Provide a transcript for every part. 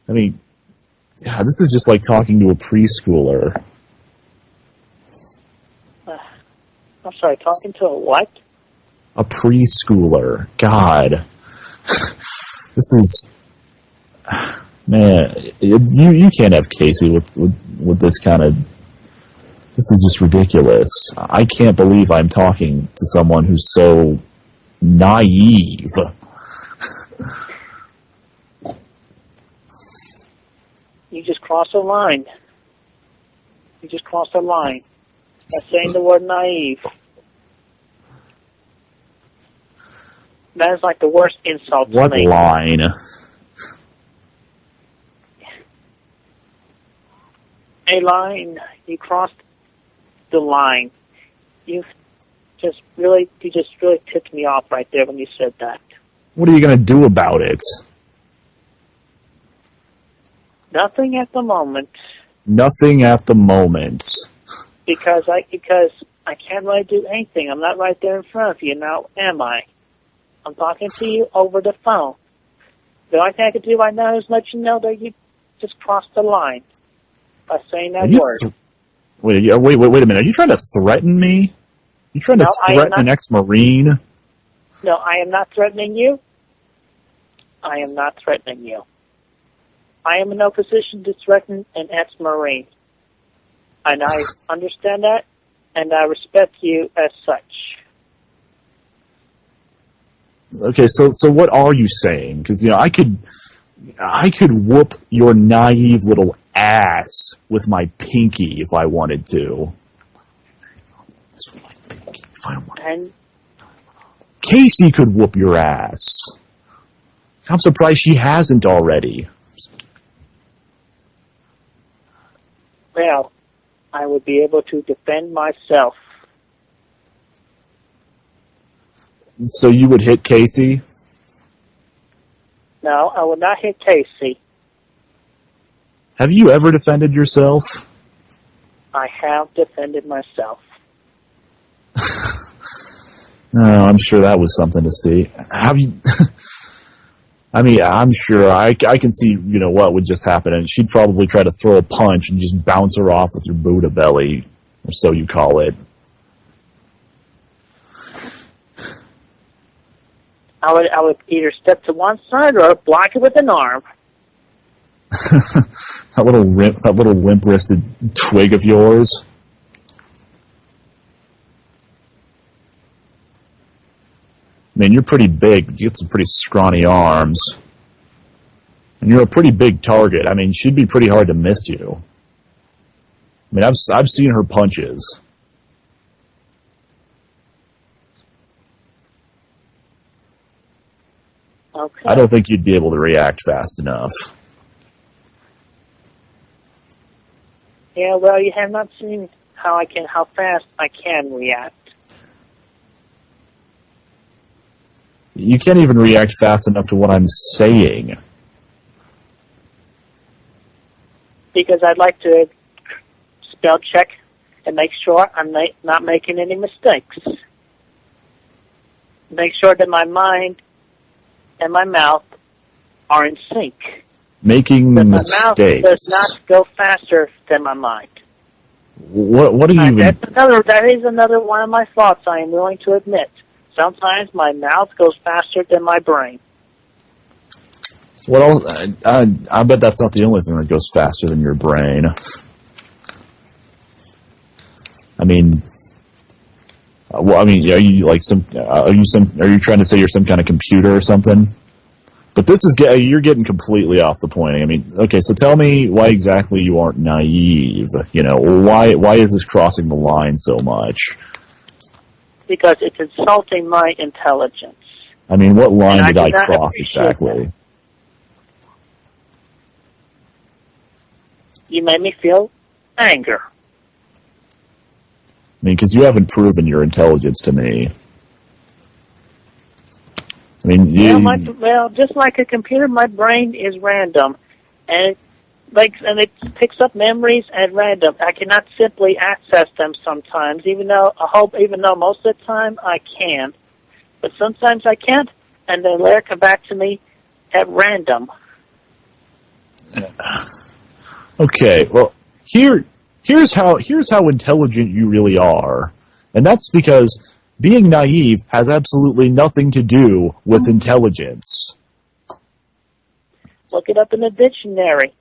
I mean, yeah, this is just like talking to a preschooler. I'm sorry, talking to a what? A preschooler. God. This is... Man, you can't have Casey with this kind of... This is just ridiculous. I can't believe I'm talking to someone who's so naive. You just crossed a line. You just crossed a line. By saying the word naive. That is like the worst insult to me. What line? A line. You crossed the line. You just really tipped me off right there when you said that. What are you going to do about it? Nothing at the moment. Nothing at the moment. Because I can't really do anything. I'm not right there in front of you now, am I? I'm talking to you over the phone. The only thing I can do right now is let you know that you just crossed the line by saying that word. Wait a minute. Are you trying to threaten me? You trying to threaten an ex-Marine? No, I am not threatening you. I am not threatening you. I am in no position to threaten an ex-Marine. And I understand that, and I respect you as such. Okay, so what are you saying? Because, I could whoop your naive little ass with my pinky if I wanted to. And Casey could whoop your ass. I'm surprised she hasn't already. Well, I would be able to defend myself. So you would hit Casey? No, I would not hit Casey. Have you ever defended yourself? I have defended myself. No, I'm sure that was something to see. Have you... I mean, I'm sure I can see, what would just happen. And she'd probably try to throw a punch and just bounce her off with your Buddha belly, or so you call it. I would either step to one side or block it with an arm. that little limp-wristed twig of yours. I mean, you're pretty big. You get some pretty scrawny arms. And you're a pretty big target. I mean, she'd be pretty hard to miss you. I mean, I've seen her punches. Okay. I don't think you'd be able to react fast enough. Yeah, well, you have not seen how fast I can react. You can't even react fast enough to what I'm saying. Because I'd like to spell check and make sure I'm not making any mistakes. Make sure that my mind and my mouth are in sync. Making mistakes. My mouth does not go faster than my mind. What are you even... That is another one of my thoughts I am willing to admit. Sometimes my mouth goes faster than my brain. Well, I bet that's not the only thing that goes faster than your brain. I mean, are you are you trying to say you're some kind of computer or something? But you're getting completely off the point. I mean, okay, so tell me why exactly you aren't naive. Why is this crossing the line so much? Because it's insulting my intelligence. I mean, what line did I cross exactly? That. You made me feel anger. I mean, because you haven't proven your intelligence to me. I mean, just like a computer, my brain is random, and it picks up memories at random. I cannot simply access them sometimes, even though most of the time I can. But sometimes I can't, and they later come back to me at random. Okay, well, here's how intelligent you really are, and that's because being naive has absolutely nothing to do with intelligence. Look it up in the dictionary.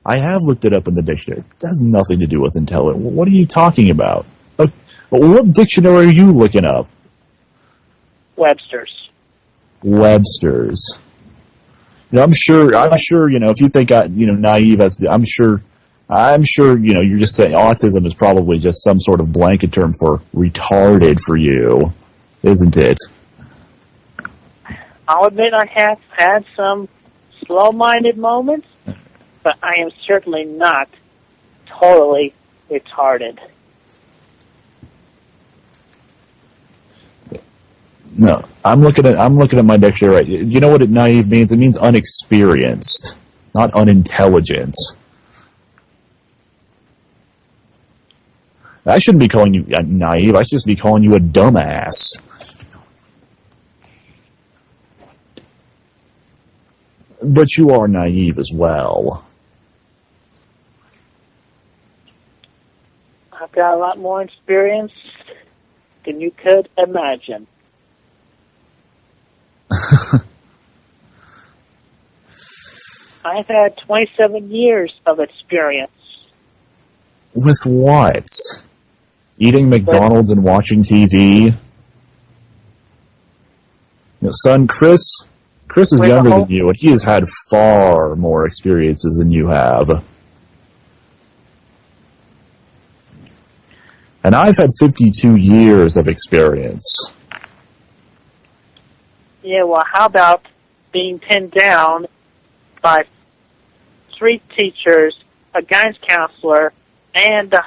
I have looked it up in the dictionary. It has nothing to do with intelligence. What are you talking about? What dictionary are you looking up? Webster's. Webster's. I'm sure. If you think naive as I'm sure. You're just saying autism is probably just some sort of blanket term for retarded for you, isn't it? I'll admit I have had some slow-minded moments, but I am certainly not totally retarded. No, I'm looking at my dictionary. Right. You know what naive means? It means unexperienced, not unintelligent. I shouldn't be calling you naive. I should just be calling you a dumbass. But you are naive as well. I've got a lot more experience than you could imagine. I've had 27 years of experience. With what? Eating McDonald's and watching TV? Son, Chris is younger than you, and he has had far more experiences than you have. And I've had 52 years of experience. Yeah, well, how about being pinned down by 3 teachers, a guidance counselor, and the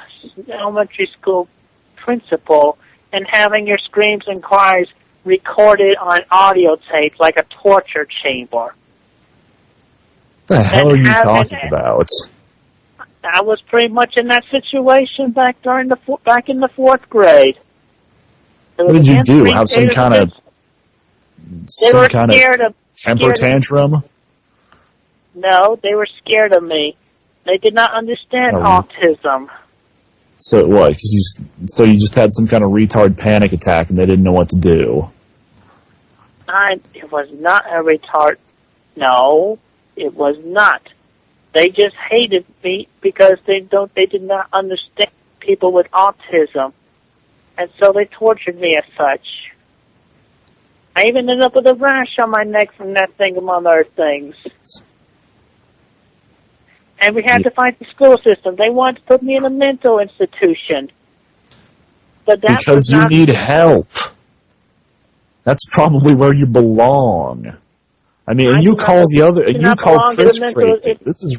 elementary school principal, and having your screams and cries recorded on audio tape like a torture chamber? What the hell are you talking about? I was pretty much in that situation back in the 4th grade. What did you do? Have some kind of temper tantrum? No, they were scared of me. They did not understand autism. So what? So you just had some kind of retard panic attack and they didn't know what to do? It was not a retard. No, it was not. They just hated me because they did not understand people with autism. And so they tortured me as such. I even ended up with a rash on my neck from that thing, among other things. And we had to fight the school system. They wanted to put me in a mental institution. But that because you need help. That's probably where you belong. I mean, and you call Chris crazy. This is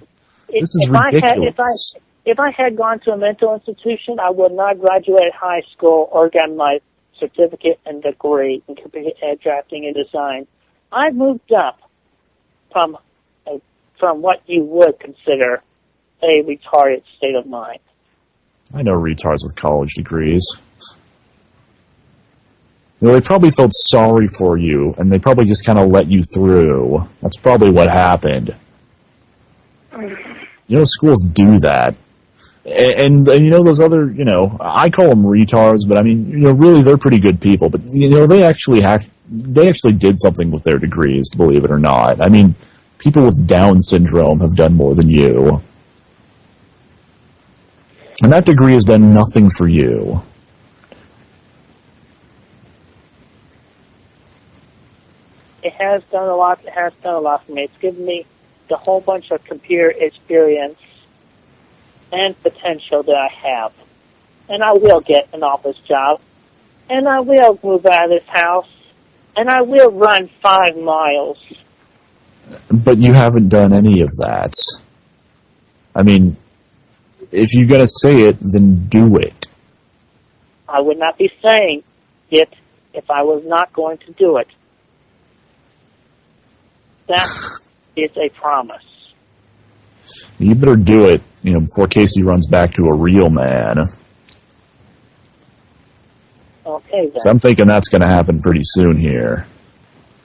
ridiculous. If I had gone to a mental institution, I would not graduate high school or gotten my certificate and degree in computer drafting and design. I've moved up from what you would consider a retarded state of mind. I know retards with college degrees. They probably felt sorry for you, and they probably just kind of let you through. That's probably what happened. Schools do that. And those other, I call them retards, but I mean, really they're pretty good people. But, they actually did something with their degrees, believe it or not. I mean, people with Down syndrome have done more than you. And that degree has done nothing for you. It has done a lot. It has done a lot for me. It's given me the whole bunch of computer experience and potential that I have. And I will get an office job. And I will move out of this house. And I will run 5 miles. But you haven't done any of that. I mean, if you're going to say it, then do it. I would not be saying it if I was not going to do it. That is a promise. You better do it, before Casey runs back to a real man. Okay, then. So I'm thinking that's going to happen pretty soon here.